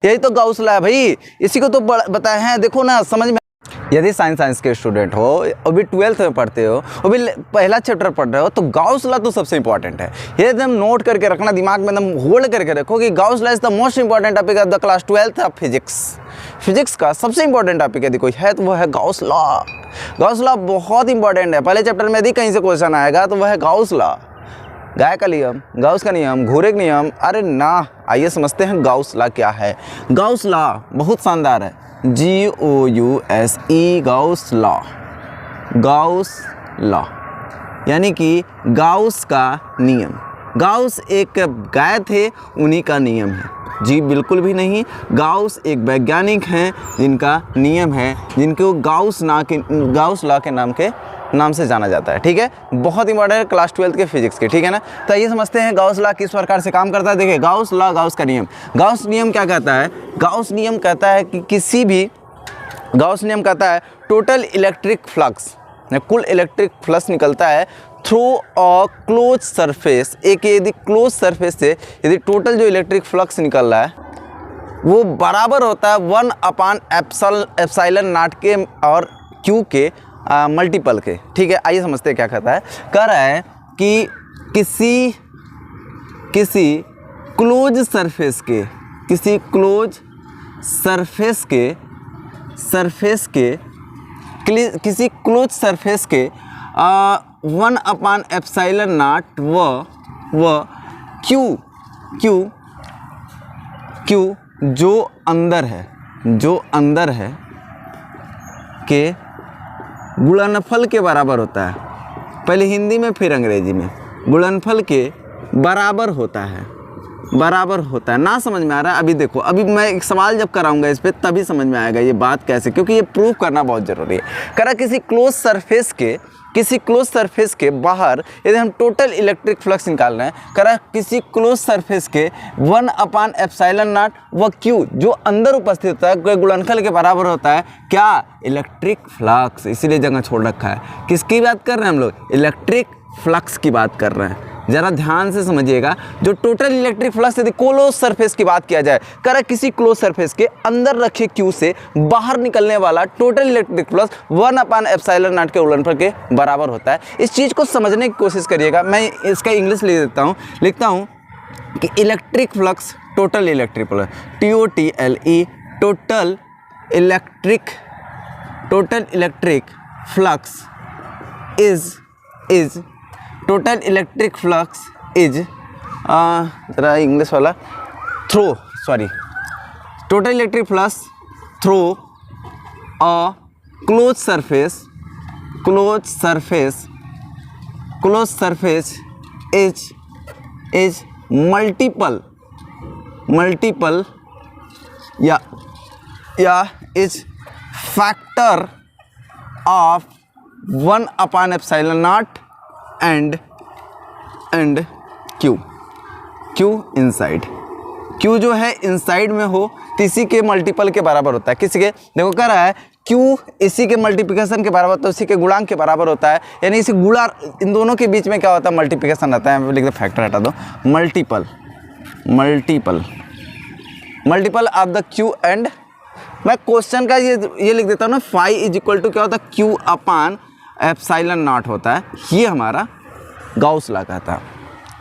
यही तो Gauss law है भाई, इसी को तो बताए हैं। देखो ना समझ में, यदि साइंस के स्टूडेंट हो, अभी 12th में पढ़ते हो, अभी पहला चैप्टर पढ़ रहे हो, तो गाउस लॉ तो सबसे इंपॉर्टेंट है। ये एकदम नोट करके रखना, दिमाग में एकदम होल्ड करके रखो कि Gauss law is the most important topic of the class 12th of physics का सबसे इंपॉर्टेंट टॉपिक यदि कोई है तो वो है गाउस लॉ। गाउस लॉ बहुत इंपॉर्टेंट है। पहले चैप्टर में यदि कहीं से क्वेश्चन आएगा तो वह है गाउस लॉ, गाय का नियम, गाउस का नियम, घूरे का नियम। अरे ना, आइए समझते हैं गाउस लॉ क्या है। गाउस लॉ बहुत शानदार है, GOUSE, Gauss law. Gauss law यानी कि गाउस का नियम। गाउस एक गाय थे, उन्हीं का नियम है जी, बिल्कुल भी नहीं। गाउस एक वैज्ञानिक हैं जिनका नियम है, जिनको गाउस लॉ के नाम से जाना जाता है। ठीक है, बहुत इंपॉर्टेंट है क्लास 12th के फिजिक्स के। ठीक है ना, तो ये समझते हैं गाउस लॉ किस प्रकार से काम करता है। देखिए गाउस लॉ, गाउस का नियम। गाउस नियम क्या कहता है? गाउस नियम कहता है कि गाउस नियम कहता है टोटल इलेक्ट्रिक फ्लक्स, कुल इलेक्ट्रिक फ्लक्स निकलता है थ्रू अ क्लोज सरफेस। एक यदि क्लोज सरफेस से यदि टोटल जो इलेक्ट्रिक फ्लक्स निकल रहा है वो बराबर होता है 1/एप्सिलॉन नॉट के और क्यू के मल्टीपल के। ठीक है, आइए समझते हैं क्या कहता है। कह रहा है कि किसी क्लोज सरफेस के 1/एप्सिलॉन नॉट व क्यू जो अंदर है के गुणनफल के बराबर होता है। पहले हिंदी में फिर अंग्रेजी में, गुणनफल के बराबर होता है। ना समझ में आ रहा है? अभी देखो, अभी मैं एक सवाल जब कराऊंगा इस पे तभी समझ में आएगा ये बात कैसे, क्योंकि ये प्रूव करना बहुत ज़रूरी है। करा किसी क्लोज सरफेस के बाहर यदि हम टोटल इलेक्ट्रिक फ्लक्स निकाल रहे हैं, करा किसी क्लोज सरफेस के 1/एप्सिलॉन नॉट व क्यू जो अंदर उपस्थित होता है गुणनफल के बराबर होता है क्या? Electric flux. इसीलिए जगह छोड़ रखा है। किसकी बात कर रहे हैं हम लोग? इलेक्ट्रिक फ्लक्स की बात कर रहे हैं। ज़रा ध्यान से समझिएगा, जो टोटल इलेक्ट्रिक फ्लक्स यदि क्लोज सरफेस की बात किया जाए, करा किसी क्लोज सरफेस के अंदर रखे क्यू से बाहर निकलने वाला टोटल इलेक्ट्रिक फ्लक्स 1/एप्सिलॉन नॉट के गुणनफल के बराबर होता है। इस चीज़ को समझने की कोशिश करिएगा। मैं इसका इंग्लिश लिखता हूँ कि electric flux, total electric flux, TOTLE, total electric flux is total electric flux is ज़रा इंग्लिश वाला total electric flux through a close surface is multiple या इज फैक्टर ऑफ 1/एप्सिलॉन not and q inside. Q जो है inside में हो तो इसी के मल्टीपल के बराबर होता है। किसी के देखो कह रहा है क्यू इसी के मल्टीप्लिकेशन के बराबर होता है, इसी के गुणांक के बराबर होता है। यानी इसी इन दोनों के बीच में क्या होता है? मल्टीप्लिकेशन रहता है। लिख दो, फैक्टर हटा दो, multiple of the Q and. मैं क्वेश्चन का ये लिख देता हूँ ना, फाई इज इक्वल टू क्या होता है? क्यू अपान एप्सिलॉन नॉट होता है। ये हमारा गाउस लॉ कहता है।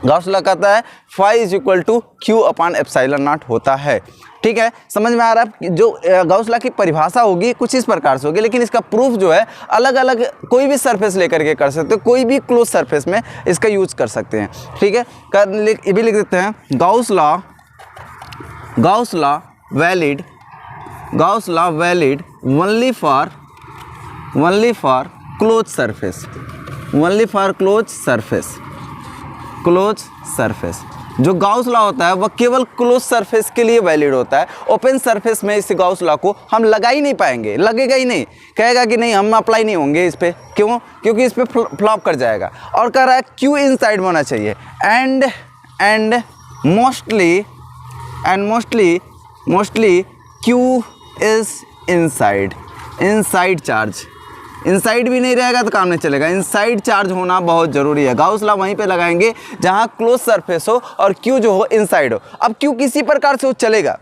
गाउस लॉ कहता है phi is equal to q upon epsilon not होता है। ठीक है, समझ में आ रहा है? जो गाउस लॉ की परिभाषा होगी कुछ इस प्रकार से होगी, लेकिन इसका प्रूफ जो है अलग अलग कोई भी सरफेस लेकर के कर सकते हो, कोई भी क्लोज सरफेस में इसका यूज कर सकते हैं। ठीक है, ये भी लिख देते हैं, Gauss law valid only for close surface. जो गाउस लॉ होता है वह केवल क्लोज सरफेस के लिए वैलिड होता है। ओपन सरफेस में इस गाउस लॉ को हम लगा ही नहीं पाएंगे, लगेगा ही नहीं, कहेगा कि नहीं हम अप्लाई नहीं होंगे इस पे। क्यों? क्योंकि इस पे फ्लॉप कर जाएगा। और कह रहा है क्यू इनसाइड में होना चाहिए and mostly Q is inside charge. Inside भी नहीं रहेगा तो काम नहीं चलेगा, इनसाइड चार्ज होना बहुत ज़रूरी है। गाउस लॉ वहीं पे लगाएंगे जहाँ क्लोज सरफेस हो और क्यू जो हो इनसाइड हो। अब क्यू किसी प्रकार से वो चलेगा,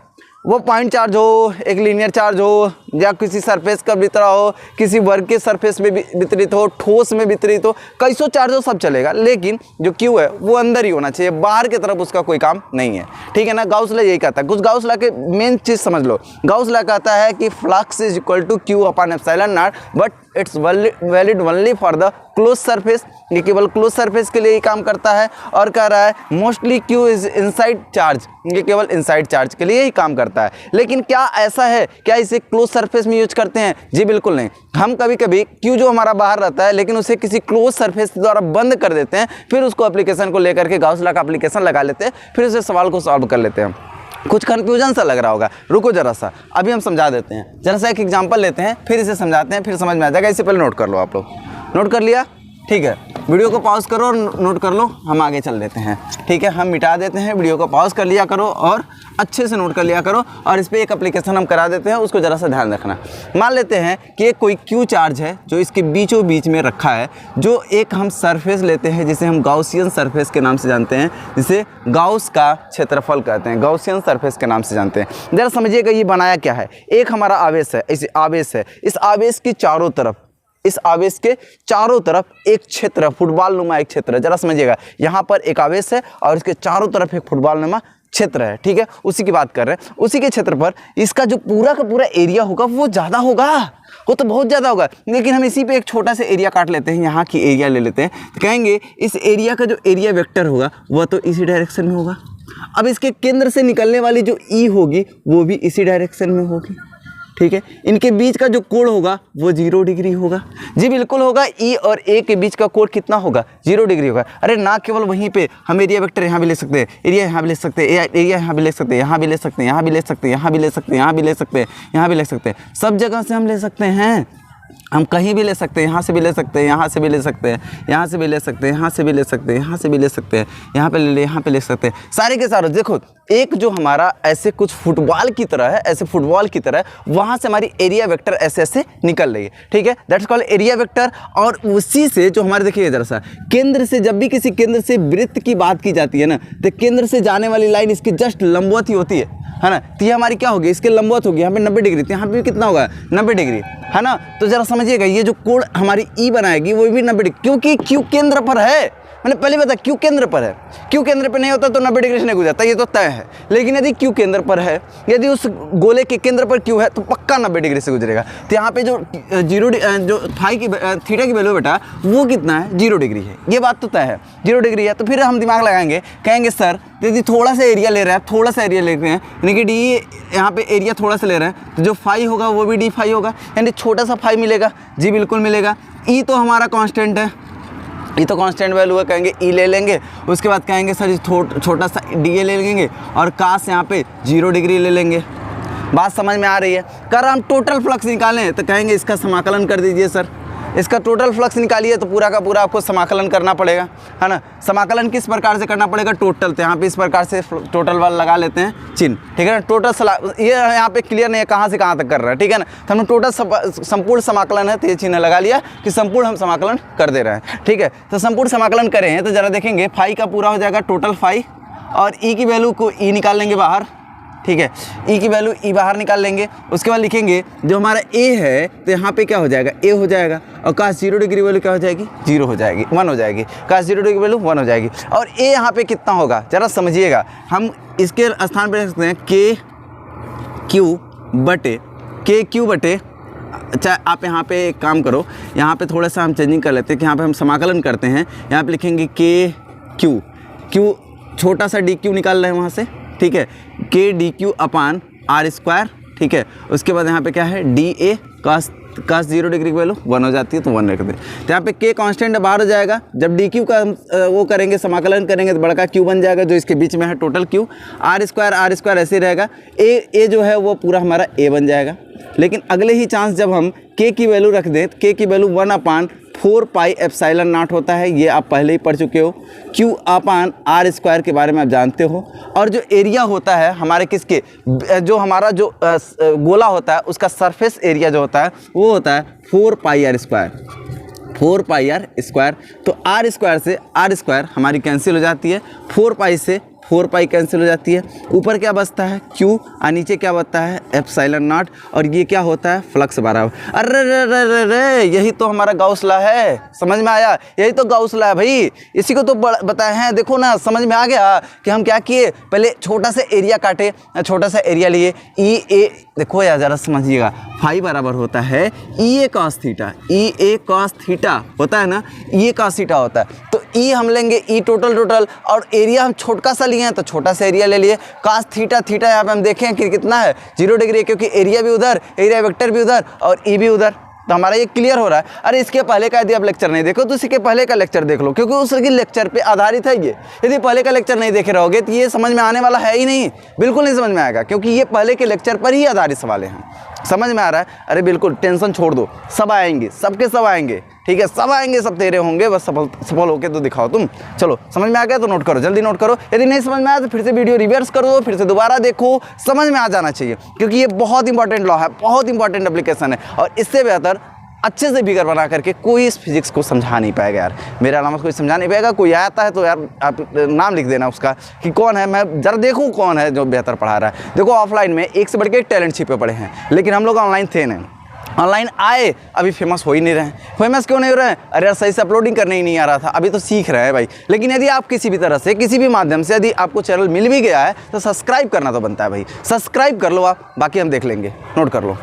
वो पॉइंट चार्ज हो, एक लीनियर चार्ज हो, या किसी सरफेस का वितरण हो, किसी वर्ग के सरफेस में वितरित हो, ठोस में वितरित हो, कैसो चार्ज हो सब चलेगा, लेकिन जो क्यू है वो अंदर ही होना चाहिए, बाहर की तरफ उसका कोई काम नहीं है, ठीक है ना। गाउस लॉ यही कहता है। कुछ गाउस लॉ के मेन चीज़ समझ लो। गाउस लॉ कहता है कि flux is equal to q upon epsilon not, but it's valid only for the close surface. ये केवल क्लोज सरफेस के लिए ही काम करता है। और कह रहा है mostly Q is inside charge, ये केवल इनसाइड चार्ज के लिए ही काम करता है। लेकिन क्या ऐसा है, क्या इसे क्लोज सरफेस में यूज करते हैं? जी बिल्कुल नहीं। हम कभी कभी क्यू जो हमारा बाहर रहता है, लेकिन उसे किसी क्लोज सरफेस द्वारा बंद कर देते हैं, फिर उसको एप्लीकेशन को लेकर के गाउस लॉ का एप्लीकेशन लगा लेते हैं, फिर उसे सवाल को सॉल्व कर लेते हैं। कुछ कन्फ्यूजन सा लग रहा होगा, रुको जरा सा, अभी हम समझा देते हैं। जरा सा एक एग्जांपल लेते हैं, फिर इसे समझाते हैं, फिर समझ में आ जाएगा। इससे पहले नोट कर लो, आप लोग नोट कर लिया? ठीक है, वीडियो को पॉज करो और नोट कर लो, हम आगे चल देते हैं। ठीक है, हम मिटा देते हैं, वीडियो को पॉज कर लिया करो और अच्छे से नोट कर लिया करो। और इस पर एक एप्लीकेशन हम करा देते हैं, उसको ज़रा सा ध्यान रखना। मान लेते हैं कि एक कोई क्यू चार्ज है जो इसके बीचों बीच में रखा है, जो एक हम सरफेस लेते हैं जिसे हम गाउसियन सरफेस के नाम से जानते हैं, जिसे गाउस का क्षेत्रफल कहते हैं, गाउसियन सरफेस के नाम से जानते हैं। ज़रा समझिएगा ये बनाया क्या है। एक हमारा आवेश है, इस आवेश है, इस आवेश की चारों तरफ, इस आवेश के चारों तरफ एक क्षेत्र, फुटबॉल नुमा एक क्षेत्र है। जरा समझिएगा, यहाँ पर एक आवेश है और इसके चारों तरफ एक फुटबॉल नुमा क्षेत्र है, ठीक है, उसी की बात कर रहे हैं। उसी के क्षेत्र पर इसका जो पूरा का पूरा एरिया होगा वो ज़्यादा होगा, वो तो बहुत ज़्यादा होगा। लेकिन हम इसी पे एक छोटा सा एरिया काट लेते हैं, यहाँ की एरिया ले लेते हैं, तो कहेंगे इस एरिया का जो एरिया वेक्टर होगा वह तो इसी डायरेक्शन में होगा। अब इसके केंद्र से निकलने वाली जो ई होगी वो भी इसी डायरेक्शन में होगी, ठीक है। इनके बीच का जो कोण होगा वो 0 डिग्री होगा। जी बिल्कुल होगा। ई और ए के बीच का कोण कितना होगा? 0 डिग्री होगा। अरे ना केवल वहीं पे, हम एरिया वेक्टर यहाँ भी ले सकते हैं, एरिया यहाँ भी ले सकते हैं, एरिया यहाँ भी ले सकते हैं, यहाँ भी ले सकते हैं, यहाँ भी ले सकते हैं, यहाँ भी ले सकते हैं, यहाँ भी ले सकते हैं, यहाँ भी ले सकते हैं, सब जगह से हम ले सकते हैं। हम कहीं भी ले सकते हैं, यहाँ से भी ले सकते हैं, यहाँ से भी ले सकते हैं, यहाँ से भी ले सकते हैं, यहाँ से भी ले सकते हैं, यहाँ से भी ले सकते हैं, यहाँ पे ले ले, यहाँ पे ले सकते हैं, सारे के सारे। देखो एक जो हमारा ऐसे कुछ फुटबॉल की तरह है, ऐसे फुटबॉल की तरह, वहाँ से हमारी एरिया वेक्टर ऐसे ऐसे निकल रही है, ठीक है, दैट्स कॉल्ड एरिया वेक्टर। और उसी से जो हमारे, देखिए जरा सा, केंद्र से, जब भी किसी केंद्र से वृत्त की बात की जाती है ना, तो केंद्र से जाने वाली लाइन इसकी जस्ट लंबवत ही होती है ना। तो ये हमारी क्या होगी? इसके लंबवत होगी, यहाँ पे 90 डिग्री, तो यहाँ पे भी कितना होगा? 90 डिग्री, है ना। तो जरा समझिएगा, ये जो कोण हमारी ई बनाएगी वो भी 90 डिग्री, क्योंकि क्यू केंद्र पर है। मैंने पहले बता, क्यू केंद्र पर है। क्यू केंद्र पर नहीं होता तो 90 डिग्री से नहीं गुजरता, ये तो तय है। लेकिन यदि क्यू केंद्र पर है, यदि उस गोले के केंद्र पर क्यू है, तो पक्का 90 डिग्री से गुजरेगा। तो यहाँ पे जो जो थीटा की वैल्यू बेटा वो कितना है? 0 डिग्री है। ये बात तो तय है, 0 डिग्री है। तो फिर हम दिमाग लगाएंगे, कहेंगे सर यदि थोड़ा सा एरिया ले रहा है, थोड़ा सा एरिया ले रहे हैं, यानी कि डी यहाँ पे एरिया थोड़ा सा ले रहे हैं, तो जो फाई होगा वो भी डी फाई होगा, यानी छोटा सा फाई मिलेगा। जी बिल्कुल मिलेगा। ई तो हमारा कांस्टेंट है, ये तो कांस्टेंट वैल्यू है, कहेंगे ई ले लेंगे। उसके बाद कहेंगे सर छोटा सा डी ए ले लेंगे, और काश यहाँ पे 0 डिग्री ले लेंगे। बात समझ में आ रही है? कर हम टोटल फ्लक्स निकालें तो कहेंगे इसका समाकलन कर दीजिए सर, इसका टोटल फ्लक्स निकालिए, तो पूरा का पूरा आपको समाकलन करना पड़ेगा, है ना। समाकलन किस प्रकार से करना पड़ेगा? टोटल, तो यहाँ पे इस प्रकार से टोटल वाला लगा लेते हैं चिन्ह, ठीक है ना। टोटल ये यहाँ पे क्लियर नहीं है कहाँ से कहाँ तक कर रहा है, ठीक है ना। तो हमने टोटल संपूर्ण समाकलन है, तो ये चिन्ह लगा लिया कि संपूर्ण हम समाकलन कर दे रहे हैं, ठीक है। तो संपूर्ण समाकलन करें हैं तो जरा देखेंगे, फाई का पूरा हो जाएगा टोटल फाई, और ई की वैल्यू को ई निकाल लेंगे बाहर, ठीक है, ई की वैल्यू ई बाहर निकाल लेंगे। उसके बाद लिखेंगे जो हमारा ए है, तो यहाँ पे क्या हो जाएगा? ए हो जाएगा। और काश 0 डिग्री वैल्यू क्या हो जाएगी? 0 हो जाएगी, 1 हो जाएगी। काश 0 डिग्री वैल्यू 1 हो जाएगी। और ए यहाँ पे कितना होगा? जरा समझिएगा, हम इसके स्थान पर रख सकते हैं के क्यू बटे, अच्छा आप यहाँ पे एक काम करो, यहाँ पे थोड़ा सा हम चेंजिंग कर लेते हैं कि यहाँ पे हम समाकलन करते हैं। यहाँ पे लिखेंगे के क्यू छोटा सा डी क्यू निकाल रहे हैं वहाँ से, ठीक है, k d q upon r square, ठीक है। उसके बाद यहाँ पे क्या है? डी ए काश 0 डिग्री की वैल्यू 1 हो जाती है, तो 1 रख दें। तो यहाँ पे के कांस्टेंट बाहर हो जाएगा। जब डी क्यू का हम वो करेंगे, समाकलन करेंगे, तो बड़का क्यू बन जाएगा जो इसके बीच में है टोटल क्यू। आर स्क्वायर ऐसे रहेगा। ए जो है वो पूरा हमारा ए बन जाएगा। लेकिन अगले ही चांस जब हम के की वैल्यू रख दें, तो के की वैल्यू 1/4 पाई एप्सिलॉन नॉट होता है, ये आप पहले ही पढ़ चुके हो। क्यू अपान आर स्क्वायर के बारे में आप जानते हो। और जो एरिया होता है हमारे किसके, जो हमारा जो गोला होता है उसका सरफेस एरिया जो होता है वो होता है 4 पाई आर स्क्वायर। तो आर स्क्वायर से आर स्क्वायर हमारी कैंसिल हो जाती है, 4 पाई से 4 पाई कैंसिल हो जाती है, ऊपर क्या बचता है Q और नीचे क्या बचता है एप्सिलॉन नॉट, और ये क्या होता है फ्लक्स बराबर। अरे रे रे रे रे, यही तो हमारा गाउस लॉ है, समझ में आया, यही तो गाउस लॉ है भाई, इसी को तो बताए हैं। देखो ना समझ में आ गया कि हम क्या किए, पहले छोटा सा एरिया काटे, छोटा सा एरिया लिए, ई ए, देखो यार ज़रा समझिएगा, फाई बराबर होता है ई ए कॉस थीटा, ई ए कॉस थीटा होता है ना, ई ए कॉस थीटा होता है, तो ई हम लेंगे ई टोटल, और एरिया हम छोटा सा लिए हैं तो छोटा सा एरिया ले लिए, कॉस थीटा, थीटा यहाँ पे हम देखें कि कितना है 0 डिग्री, क्योंकि एरिया भी उधर, एरिया वेक्टर भी उधर और ई भी उधर, तो हमारा ये क्लियर हो रहा है। अरे इसके पहले का यदि आप लेक्चर नहीं देखो तो इसके पहले का लेक्चर देख लो, क्योंकि उस लेक्चर पे आधारित है ये। यदि पहले का लेक्चर नहीं देखे रहोगे तो ये समझ में आने वाला है ही नहीं, बिल्कुल नहीं समझ में आएगा, क्योंकि ये पहले के लेक्चर पर ही आधारित सवाल हैं। समझ में आ रहा है? अरे बिल्कुल टेंशन छोड़ दो, सब आएंगे, सबके सब आएंगे, ठीक है, सब आएंगे, सब तेरे होंगे, बस सफल होके तो दिखाओ तुम। चलो समझ में आ गया तो नोट करो, जल्दी नोट करो, यदि नहीं समझ में आया तो फिर से वीडियो रिवर्स करो, फिर से दोबारा देखो, समझ में आ जाना चाहिए, क्योंकि ये बहुत इंपॉर्टेंट लॉ है, बहुत इंपॉर्टेंट एप्लीकेशन है, और इससे बेहतर अच्छे से फिगर बना करके कोई इस फिजिक्स को समझा नहीं पाएगा यार, मेरे अलावा कोई समझा नहीं पाएगा। कोई आता है तो यार आप नाम लिख देना उसका कि कौन है, मैं जरा देखूं कौन है जो बेहतर पढ़ा रहा है। देखो ऑफलाइन में एक से बढ़ के एक टैलेंट छिपे पड़े हैं, लेकिन हम लोग ऑनलाइन थे नहीं, ऑनलाइन आए अभी फेमस हो ही नहीं रहे। फेमस क्यों नहीं हो रहे हैं? अरे यार सही से अपलोडिंग करने ही नहीं आ रहा था, अभी तो सीख रहे हैं भाई। लेकिन यदि आप किसी भी तरह से, किसी भी माध्यम से यदि आपको चैनल मिल भी गया है तो सब्सक्राइब करना तो बनता है भाई, सब्सक्राइब कर लो आप, बाकी हम देख लेंगे, नोट कर लो।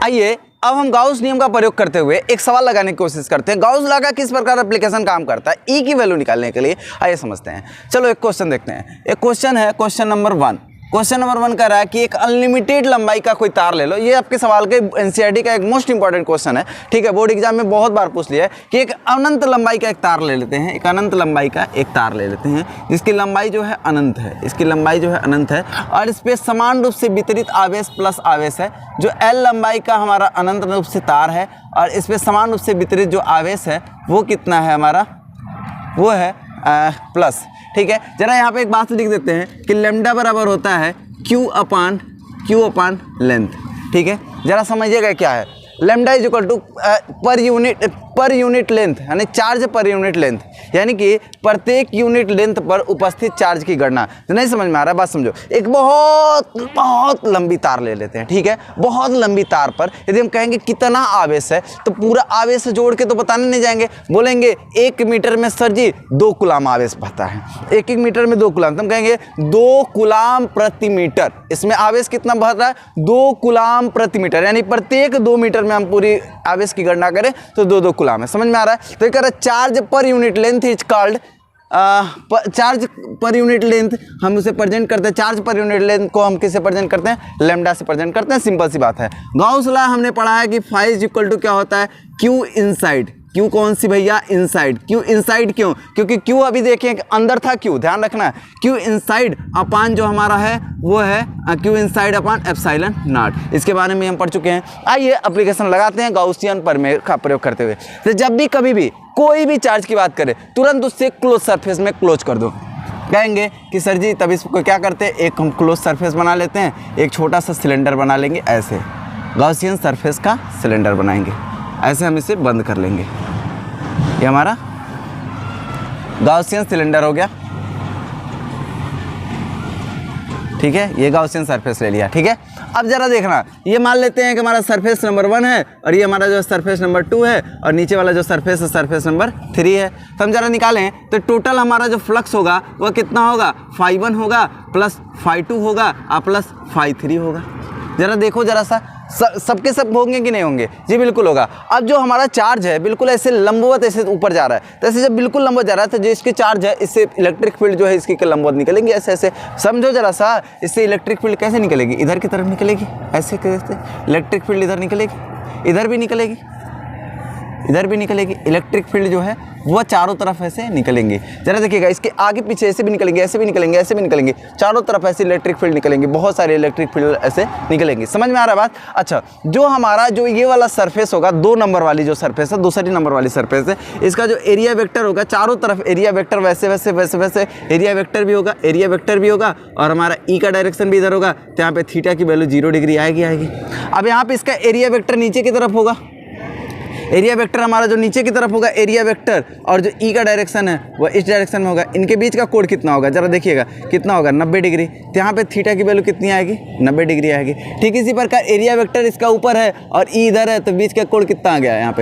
आइए अब हम गाउस नियम का प्रयोग करते हुए एक सवाल लगाने की कोशिश करते हैं। गाउस लॉ का किस प्रकार एप्लीकेशन काम करता है ई की वैल्यू निकालने के लिए, आइए समझते हैं। चलो एक क्वेश्चन देखते हैं। एक क्वेश्चन है, क्वेश्चन नंबर 1। क्वेश्चन नंबर 1 कह रहा है कि एक अनलिमिटेड लंबाई का कोई तार ले लो। ये आपके सवाल के एनसीईआरटी का एक मोस्ट इंपॉर्टेंट क्वेश्चन है, ठीक है, बोर्ड एग्जाम में बहुत बार पूछ लिया है कि एक अनंत लंबाई का एक तार ले लेते हैं, एक अनंत लंबाई का एक तार ले लेते हैं जिसकी लंबाई जो है अनंत है, इसकी लंबाई जो है अनंत है, और इस पर समान रूप से वितरित आवेश प्लस आवेश है। जो एल लंबाई का हमारा अनंत रूप से तार है और इस पर समान रूप से वितरित जो आवेश है वो कितना है हमारा, वो है प्लस, ठीक है। जरा यहाँ पे एक बात लिख देते हैं कि लैम्डा बराबर होता है क्यू अपान लेंथ, ठीक है। जरा समझिएगा क्या है, lambda is equal to per unit length, यानी चार्ज पर यूनिट लेंथ, यानी कि प्रत्येक यूनिट लेंथ पर उपस्थित चार्ज की गणना। तो नहीं समझ में आ रहा है, बात समझो। एक बहुत लंबी तार ले लेते हैं, ठीक है, बहुत लंबी तार पर यदि हम कहेंगे कितना आवेश है तो पूरा आवेश जोड़ के तो बताने नहीं जाएंगे, बोलेंगे 1 मीटर में सर जी 2 कूलाम आवेश बहता है, 1 मीटर में 2 कूलाम, तो हम कहेंगे 2 कूलाम प्रति मीटर। इसमें आवेश कितना बह रहा है 2 कूलाम प्रति मीटर, यानी प्रत्येक 2 मीटर में हम पूरी आवेश की गणना करें तो 2 कूलाम है। समझ में आ रहा है? तो ये कह रहा है charge per unit length is called, charge per unit length हम उसे प्रेजेंट करते हैं, चार्ज पर यूनिट लेंथ को हम किससे प्रेजेंट करते हैं, लैम्डा से प्रेजेंट करते हैं, सिंपल सी बात है। गाउस लॉ हमने पढ़ा है कि फाई इज इक्वल टू क्या होता है, क्यू इनसाइड। क्यू कौन सी भैया, इनसाइड। क्यू इनसाइड क्यों, क्योंकि क्यू अभी देखें अंदर था, क्यू ध्यान रखना है, क्यू इनसाइड अपान जो हमारा है वो है Q inside upon epsilon not. इसके बारे में हम पढ़ चुके हैं। आइए एप्लीकेशन लगाते हैं गाउसियन प्रमेय का प्रयोग करते हुए। तो जब भी कभी भी कोई भी चार्ज की बात करें तुरंत उससे क्लोज सरफेस में क्लोज कर दो। कहेंगे कि सर जी तब इसको क्या करते हैं, एक हम क्लोज सरफेस बना लेते हैं, एक छोटा सा सिलेंडर बना लेंगे, ऐसे गाउसियन सरफेस का सिलेंडर बनाएंगे, ऐसे हम इसे बंद कर लेंगे। ये हमारा गाउसियन सिलेंडर हो गया, ठीक है, ये गाउसियन सरफेस ले लिया, ठीक है। अब जरा देखना, ये मान लेते हैं कि हमारा सरफेस नंबर 1 है और ये हमारा जो सरफेस नंबर 2 है और नीचे वाला जो सरफेस है सरफेस नंबर 3 है। तो हम जरा निकालें तो टोटल हमारा जो फ्लक्स होगा वह कितना होगा, φ1 होगा प्लस φ2 होगा और प्लस φ3 होगा। जरा देखो जरा सा, सबके सब होंगे कि नहीं होंगे, जी बिल्कुल होगा। अब जो हमारा चार्ज है बिल्कुल ऐसे लंबवत ऐसे ऊपर जा रहा है, तो ऐसे जब बिल्कुल लंबवत जा रहा है तो जो इसके चार्ज है इससे इलेक्ट्रिक फील्ड जो है इसकी लंबवत निकलेंगे, ऐसे ऐसे समझो जरा सा। इससे इलेक्ट्रिक फील्ड कैसे निकलेगी, इधर की तरफ निकलेगी, ऐसे कैसे इलेक्ट्रिक फील्ड इधर निकलेगी, इधर भी निकलेगी, इधर भी निकलेगी। इलेक्ट्रिक फील्ड जो है वह चारों तरफ ऐसे निकलेंगे। जरा देखिएगा, इसके आगे पीछे ऐसे भी निकलेंगे, ऐसे भी निकलेंगे, ऐसे भी निकलेंगे, चारों तरफ ऐसे इलेक्ट्रिक फील्ड निकलेंगे, बहुत सारे इलेक्ट्रिक फील्ड ऐसे निकलेंगे। समझ में आ रहा है बात? अच्छा, जो हमारा जो ये वाला सरफेस होगा, 2 नंबर वाली जो सरफेस है, दूसरी नंबर वाली सरफेस है, इसका जो एरिया वेक्टर होगा, चारों तरफ एरिया वेक्टर वैसे वैसे वैसे वैसे एरिया वेक्टर भी होगा, एरिया वेक्टर भी होगा, और हमारा ई का डायरेक्शन भी इधर होगा, तो यहाँ पे थीटा की वैल्यू 0 डिग्री आएगी। अब यहाँ पे इसका एरिया वेक्टर नीचे की तरफ होगा, एरिया वेक्टर हमारा जो नीचे की तरफ होगा एरिया वेक्टर, और जो ई का डायरेक्शन है वो इस डायरेक्शन में होगा। इनके बीच का कोण कितना होगा जरा देखिएगा, कितना होगा 90 डिग्री। तो यहाँ पे थीटा की वैल्यू कितनी आएगी, 90 डिग्री आएगी। ठीक इसी प्रकार एरिया वेक्टर इसका ऊपर है और ई इधर है, तो बीच का कोण कितना आ गया यहाँ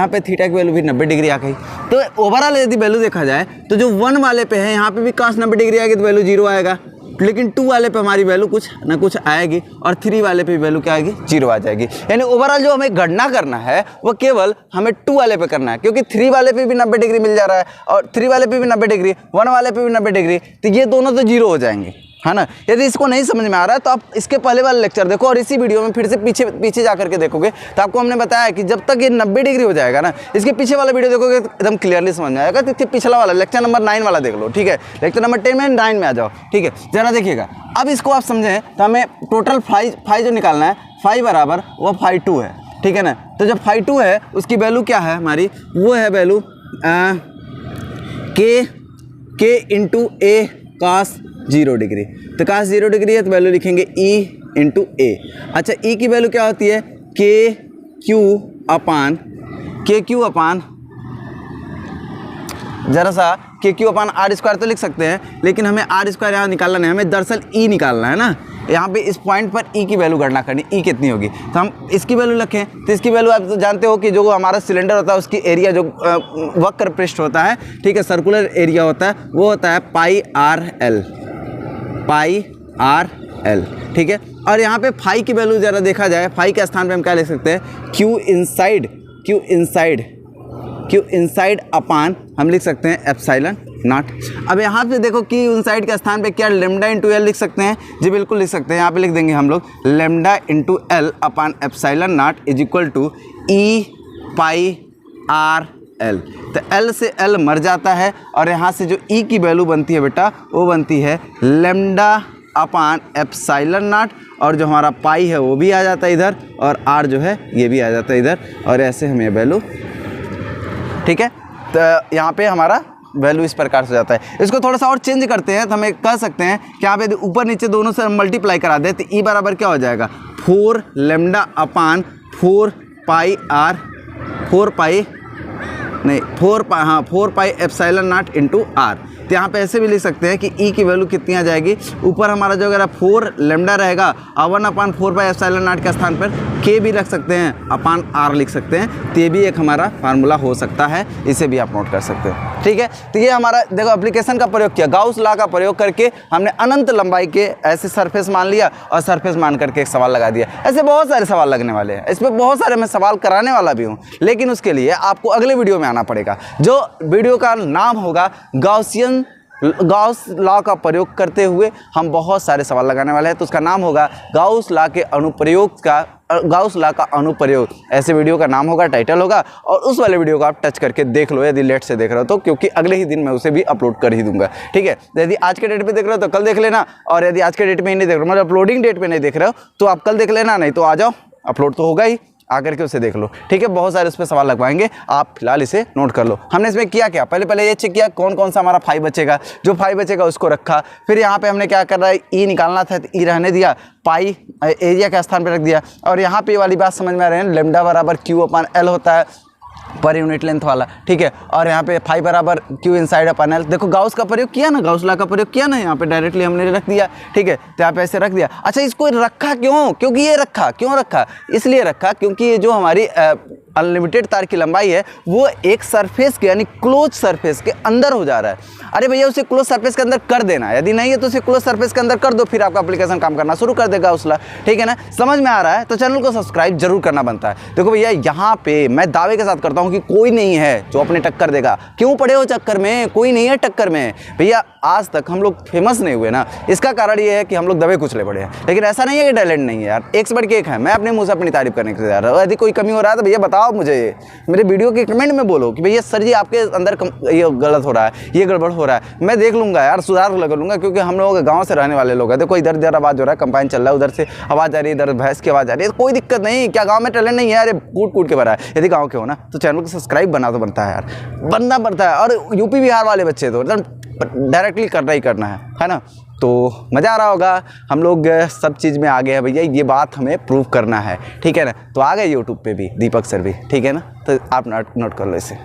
पे थीटा की वैल्यू भी 90 डिग्री आ गई। तो ओवरऑल यदि वैल्यू देखा जाए तो जो 1 वाले पे है यहाँ पे भी cos 90 डिग्री आएगी तो वैल्यू 0 आएगा, लेकिन 2 वाले पे हमारी वैल्यू कुछ ना कुछ आएगी, और 3 वाले पे वैल्यू क्या आएगी, 0 आ जाएगी। यानी ओवरऑल जो हमें गणना करना है वो केवल हमें 2 वाले पे करना है, क्योंकि 3 वाले पे भी 90 डिग्री मिल जा रहा है और 3 वाले पे भी 90 डिग्री, 1 वाले पे भी 90 डिग्री, तो ये दोनों तो 0 हो जाएंगे, है ना। यदि इसको नहीं समझ में आ रहा है तो आप इसके पहले वाले लेक्चर देखो, और इसी वीडियो में फिर से पीछे जा करके देखोगे तो आपको हमने बताया कि जब तक ये 90 डिग्री हो जाएगा ना, इसके पीछे वाला वीडियो देखोगे तो एकदम क्लियरली समझ में आएगा। तो पिछला वाला लेक्चर नंबर 9 वाला देख लो, ठीक है। लेक्चर नंबर 10 में 9 में आ जाओ, ठीक है। जरा देखिएगा, अब इसको आप समझें तो हमें टोटल फाई जो निकालना है, फाई बराबर वो फाई 2 है, ठीक है ना। तो जब फाई 2 है उसकी वैल्यू क्या है हमारी, वो है वैल्यू के इंटू ए cos 0 डिग्री। तो cos 0 डिग्री है तो वैल्यू लिखेंगे e इंटू ए। अच्छा, e की वैल्यू क्या होती है, के क्यू अपान जरा सा के क्यू अपान आर स्क्वायर तो लिख सकते हैं, लेकिन हमें आर स्क्वायर यहाँ निकालना नहीं, हमें दरअसल ई निकालना है ना। यहाँ पे इस पॉइंट पर ई की वैल्यू गणना करनी, ई कितनी होगी, तो हम इसकी वैल्यु रखें। तो इसकी वैल्यू आप तो जानते हो कि जो हमारा सिलेंडर होता है उसकी एरिया जो वक्र पृष्ठ होता है, ठीक है, सर्कुलर एरिया होता है, वो होता है पाई आर एल, ठीक है। और यहाँ पे फाई की वैल्यू ज़रा देखा जाए, फाई के स्थान पे हम क्या लिख सकते हैं, क्यू इनसाइड अपान हम लिख सकते हैं एप्सिलॉन नॉट। अब यहाँ पे देखो कि इनसाइड के स्थान पे क्या लेमडा इंटू एल लिख सकते हैं, जी बिल्कुल लिख सकते हैं। यहाँ पे लिख देंगे हम लोग lambda into l upon epsilon not is equal to e pi r l. तो एल से एल मर जाता है और यहाँ से जो ई की वैल्यू बनती है बेटा वो बनती है लेमडा अपान एप्सिलॉन नॉट, और जो हमारा पाई है वो भी आ जाता है इधर, और आर जो है ये भी आ जाता है इधर, और ऐसे हमें वैल्यू, ठीक है। तो यहाँ पे हमारा वैल्यू इस प्रकार से जाता है। इसको थोड़ा सा और चेंज करते हैं तो हमें कह सकते हैं कि यहाँ पे ऊपर नीचे दोनों से मल्टीप्लाई करा दें तो ई बराबर क्या हो जाएगा, 4 lambda upon 4 pi epsilon not into r. तो यहाँ पे ऐसे भी लिख सकते हैं कि ई की वैल्यू कितनी आ जाएगी, ऊपर हमारा जो अगर 4 लेमडा रहेगा और 1/4 पाई एप्सिलॉन नॉट के स्थान पर के भी रख सकते हैं, अपान आर लिख सकते हैं। तो ये भी एक हमारा फार्मूला हो सकता है, इसे भी आप नोट कर सकते हैं, ठीक है। तो ये हमारा देखो एप्लीकेशन का प्रयोग किया, गाउस लॉ का प्रयोग करके हमने अनंत लंबाई के ऐसे सरफेस मान लिया और सरफेस मान करके एक सवाल लगा दिया। ऐसे बहुत सारे सवाल लगने वाले हैं, इसमें बहुत सारे मैं सवाल कराने वाला भी हूँ, लेकिन उसके लिए आपको अगले वीडियो में आना पड़ेगा। जो वीडियो का नाम होगा गाउस लॉ का प्रयोग करते हुए हम बहुत सारे सवाल लगाने वाले हैं, तो उसका नाम होगा गाउस लॉ का अनुप्रयोग, ऐसे वीडियो का नाम होगा, टाइटल होगा। और उस वाले वीडियो को आप टच करके देख लो यदि लेट से देख रहे हो तो, क्योंकि अगले ही दिन मैं उसे भी अपलोड कर ही दूंगा, ठीक है। यदि आज के डेट पे देख रहे हो तो कल देख लेना, और यदि आज के डेट में नहीं देख रहे हो, मतलब अपलोडिंग डेट पे नहीं देख रहे हो तो आप कल देख लेना, नहीं तो आ जाओ, अपलोड तो होगा ही, आकर के उसे देख लो, ठीक है। बहुत सारे उस पर सवाल लगवाएंगे, आप फिलहाल इसे नोट कर लो। हमने इसमें किया क्या, पहले ये चेक किया कौन कौन सा हमारा फाई बचेगा, जो फाई बचेगा उसको रखा। फिर यहाँ पे हमने क्या कर रहा है, ई निकालना था तो ई रहने दिया, पाई एरिया के स्थान पर रख दिया, और यहाँ पे वाली बात समझ में आ रही है, लेमडा बराबर क्यू अपान एल होता है पर यूनिट लेंथ वाला, ठीक है। और यहाँ पे फाई बराबर क्यू इनसाइड अपान एल। देखो गाउस का प्रयोग किया ना, गाउस लॉ का प्रयोग किया ना, यहाँ पे डायरेक्टली हमने रख दिया, ठीक है। तो यहाँ पे ऐसे रख दिया। अच्छा, इसको रखा क्यों, क्योंकि ये क्यों रखा, इसलिए रखा क्योंकि ये जो हमारी अनलिमिटेड तार की लंबाई है वो एक सरफेस के यानी क्लोज सरफेस के अंदर हो जा रहा है। अरे भैया उसे क्लोज सरफेस के अंदर कर देना, यदि नहीं है तो उसे क्लोज सरफेस के अंदर कर दो, फिर आपका एप्लीकेशन काम करना शुरू कर देगा उसला, ठीक है ना। समझ में आ रहा है तो चैनल को सब्सक्राइब जरूर करना बनता है। देखो भैया यहाँ पे मैं दावे के साथ करता हूँ कि कोई नहीं है जो अपने टक्कर देगा। क्यों पड़े हो चक्कर में, कोई नहीं है टक्कर में भैया। आज तक हम लोग फेमस नहीं हुए ना, इसका कारण ये है कि हम लोग दबे कुचले पड़े हैं, लेकिन ऐसा नहीं है कि टैलेंट नहीं है यार, एक से बढ़ के एक है। मैं अपने मुंह से अपनी तारीफ करने के लिए जा रहा हूँ। यदि कोई कमी हो रहा है तो भैया बताओ मुझे, मेरे वीडियो के कमेंट में बोलो कि भैया सर जी आपके अंदर ये गलत हो रहा है, ये गड़बड़ हो रहा है, मैं देख लूँगा यार, सुधार कर लूँगा, क्योंकि हम लोग गाँव से रहने वाले लोग हैं। देखो इधर इधर आवाज़ हो रहा है, कंपाइन चल रहा है, उधर से आवाज़ आ रही है, इधर भैंस की आवाज़ आ रही है, कोई दिक्कत नहीं। क्या गाँव में टैलेंट नहीं है, अरे कूट कूट के भरा है। यदि गाँव के हो ना तो चैनल को सब्सक्राइब बनना तो बनता है यार, बनना पड़ता है। और यूपी बिहार वाले बच्चे तो डायरेक्टली करना ही करना है ना। तो मज़ा आ रहा होगा, हम लोग सब चीज़ में आगे हैं भैया, ये बात हमें प्रूव करना है, ठीक है ना। तो आ गए यूट्यूब पे भी दीपक सर भी, ठीक है ना, तो आप नोट कर लो इसे।